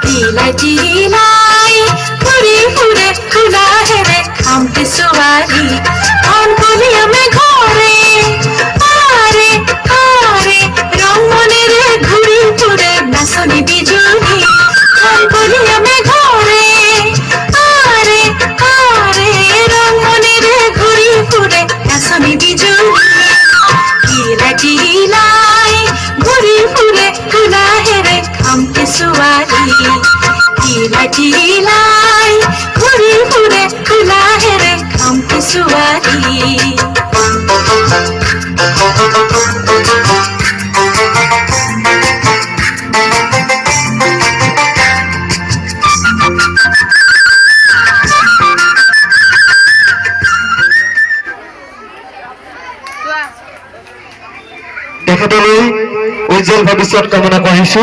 টিলাই টিলাই ঘুরি ঘুরে খোলা হেরে খামতে সুয়ারি অন বলিয়া মে ঘরে আরে আরে রং মনে রে ঘুরি ঘুরে নাচনি বিজুলি অন বলিয়া মে ঘরে আরে আরে রং মনে রে ঘুরি ঘুরে নাচনি বিজুলি টিলাই টিলাই ঘুরি ঘুরে খোলা হেরে খামতে সুয়ারি টিলাই টিলাই ঘুরি ঘুরে খোলা হেরে খামতে সুয়ারি তেখেতলৈ উজ্জ্বল ভৱিষ্যত কামনা কৰিছো।